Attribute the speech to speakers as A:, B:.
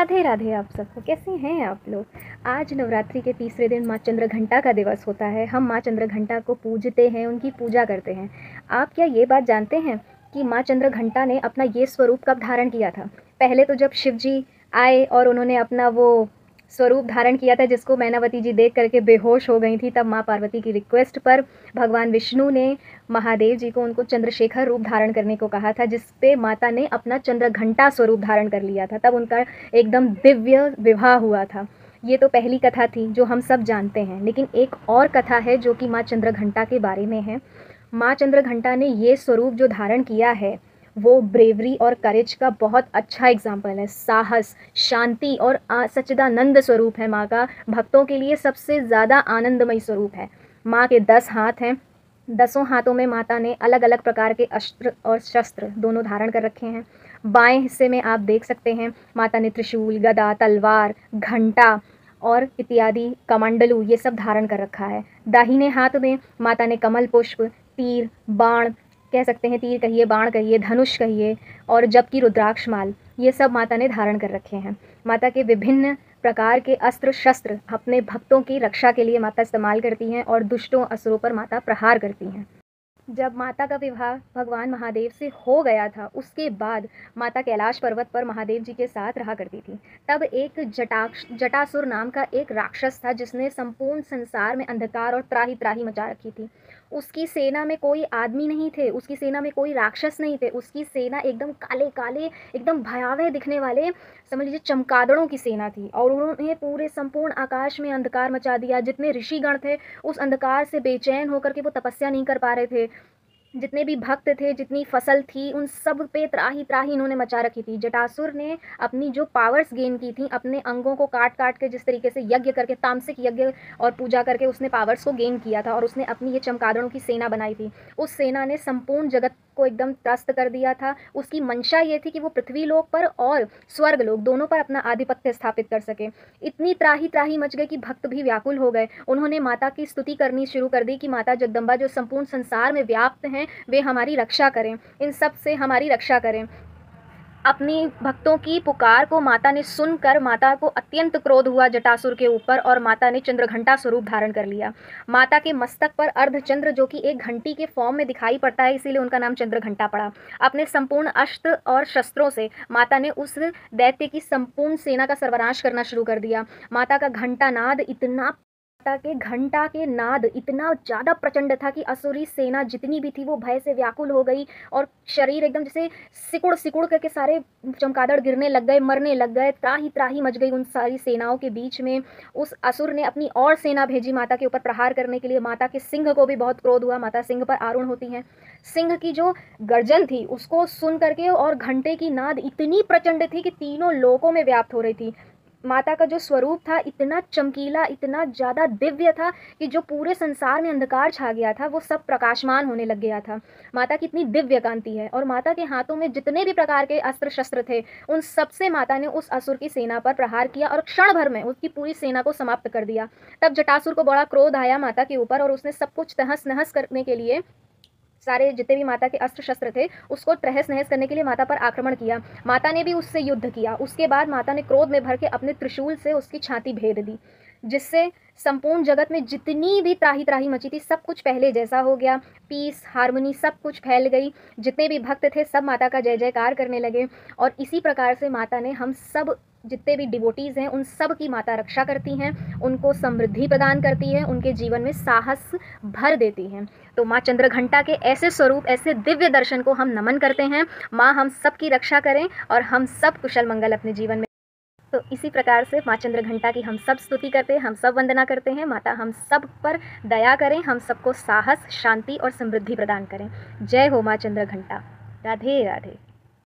A: राधे राधे आप सबको। कैसे हैं आप लोग। आज नवरात्रि के तीसरे दिन माँ चंद्रघंटा का दिवस होता है। हम माँ चंद्रघंटा को पूजते हैं, उनकी पूजा करते हैं। आप क्या ये बात जानते हैं कि माँ चंद्रघंटा ने अपना ये स्वरूप कब धारण किया था। पहले तो जब शिव जी आए और उन्होंने अपना वो स्वरूप धारण किया था जिसको मैनावती जी देख करके बेहोश हो गई थी, तब माँ पार्वती की रिक्वेस्ट पर भगवान विष्णु ने महादेव जी को उनको चंद्रशेखर रूप धारण करने को कहा था, जिस पे माता ने अपना चंद्रघंटा स्वरूप धारण कर लिया था। तब उनका एकदम दिव्य विवाह हुआ था। ये तो पहली कथा थी जो हम सब जानते हैं, लेकिन एक और कथा है जो कि माँ चंद्रघंटा के बारे में है। माँ चंद्रघंटा ने ये स्वरूप जो धारण किया है वो ब्रेवरी और करेज का बहुत अच्छा एग्जाम्पल है। साहस, शांति और सच्चिदानंद स्वरूप है माँ का। भक्तों के लिए सबसे ज़्यादा आनंदमय स्वरूप है। माँ के 10 हाथ हैं। 10 हाथों में माता ने अलग अलग प्रकार के अस्त्र और शस्त्र दोनों धारण कर रखे हैं। बाएं हिस्से में आप देख सकते हैं माता ने त्रिशूल, गदा, तलवार, घंटा और इत्यादि कमंडलू ये सब धारण कर रखा है। दाहिने हाथ में माता ने कमल पुष्प, तीर, बाण कह सकते हैं, तीर कहिए, बाण कहिए, धनुष कहिए, और जबकि रुद्राक्ष माल, ये सब माता ने धारण कर रखे हैं। माता के विभिन्न प्रकार के अस्त्र शस्त्र अपने भक्तों की रक्षा के लिए माता इस्तेमाल करती हैं और दुष्टों असुरों पर माता प्रहार करती हैं। जब माता का विवाह भगवान महादेव से हो गया था, उसके बाद माता कैलाश पर्वत पर महादेव जी के साथ रहा करती थी। तब एक जटासुर नाम का एक राक्षस था जिसने संपूर्ण संसार में अंधकार और त्राही त्राही मचा रखी थी। उसकी सेना में कोई आदमी नहीं थे, उसकी सेना में कोई राक्षस नहीं थे। उसकी सेना एकदम काले काले, एकदम भयावह दिखने वाले, समझ लीजिए चमगादड़ों की सेना थी, और उन्होंने पूरे संपूर्ण आकाश में अंधकार मचा दिया। जितने ऋषिगण थे उस अंधकार से बेचैन होकर के वो तपस्या नहीं कर पा रहे थे। जितने भी भक्त थे, जितनी फसल थी, उन सब पे त्राही त्राही इन्होंने मचा रखी थी। जटासुर ने अपनी जो पावर्स गेन की थी, अपने अंगों को काट काट के, जिस तरीके से यज्ञ करके, तामसिक यज्ञ और पूजा करके उसने पावर्स को गेन किया था, और उसने अपनी ये चमगादड़ों की सेना बनाई थी। उस सेना ने संपूर्ण जगत को एकदम त्रस्त कर दिया था। उसकी मंशा ये थी कि वो पृथ्वी लोक पर और स्वर्ग लोक दोनों पर अपना आधिपत्य स्थापित कर सके। इतनी त्राही त्राही मच गई कि भक्त भी व्याकुल हो गए। उन्होंने माता की स्तुति करनी शुरू कर दी कि माता जगदम्बा जो संपूर्ण संसार में व्याप्त हैं, वे हमारी रक्षा करें, इन सब से हमारी रक्षा करें। अपनी भक्तों की पुकार को माता ने सुनकर माता को अत्यंत क्रोध हुआ जटासुर के ऊपर, और माता ने चंद्रघंटा स्वरूप धारण कर लिया। माता के मस्तक पर अर्धचंद्र जो कि एक घंटी के फॉर्म में दिखाई पड़ता है, इसीलिए उनका नाम चंद्रघंटा पड़ा। अपने संपूर्ण अस्त्र और शस्त्रों से माता ने उस दैत्य की संपूर्ण सेना का सर्वनाश करना शुरू कर दिया। माता का घंटा नाद इतना ज़्यादा प्रचंड था कि असुरी सेना जितनी भी थी वो भय से व्याकुल हो गई, और शरीर एकदम जैसे सिकुड़ सिकुड़ करके सारे चमगादड़ गिरने लग गए, मरने लग गए। त्राही त्राही मच गई उन सारी सेनाओं के बीच में। उस असुर ने अपनी और सेना भेजी माता के ऊपर प्रहार करने के लिए। माता के सिंह को भी बहुत क्रोध हुआ। माता सिंह पर आरूढ़ होती हैं। सिंह की जो गर्जन थी उसको सुन करके, और घंटे की नाद इतनी प्रचंड थी कि तीनों लोकों में व्याप्त हो रही थी। माता का जो स्वरूप था इतना चमकीला, इतना ज़्यादा दिव्य था कि जो पूरे संसार में अंधकार छा गया था वो सब प्रकाशमान होने लग गया था। माता की इतनी दिव्य कांति है, और माता के हाथों में जितने भी प्रकार के अस्त्र शस्त्र थे उन सब से माता ने उस असुर की सेना पर प्रहार किया और क्षण भर में उसकी पूरी सेना को समाप्त कर दिया। तब जटासुर को बड़ा क्रोध आया माता के ऊपर, और उसने सब कुछ तहस नहस करने के लिए, सारे जितने भी माता के अस्त्र शस्त्र थे उसको तहस नहस करने के लिए माता पर आक्रमण किया। माता ने भी उससे युद्ध किया। उसके बाद माता ने क्रोध में भर के अपने त्रिशूल से उसकी छाती भेद दी, जिससे संपूर्ण जगत में जितनी भी त्राही त्राही मची थी सब कुछ पहले जैसा हो गया। पीस, हार्मनी सब कुछ फैल गई। जितने भी भक्त थे सब माता का जय जयकार करने लगे, और इसी प्रकार से माता ने हम सब जितने भी डिवोटीज़ हैं उन सब की माता रक्षा करती हैं, उनको समृद्धि प्रदान करती है, उनके जीवन में साहस भर देती हैं। तो माँ चंद्रघंटा के ऐसे स्वरूप, ऐसे दिव्य दर्शन को हम नमन करते हैं। माँ हम सब की रक्षा करें और हम सब कुशल मंगल अपने जीवन में। तो इसी प्रकार से माँ चंद्रघंटा की हम सब स्तुति करते हैं, हम सब वंदना करते हैं। माता हम सब पर दया करें, हम सबको साहस, शांति और समृद्धि प्रदान करें। जय हो माँ चंद्रघंटा। राधे राधे।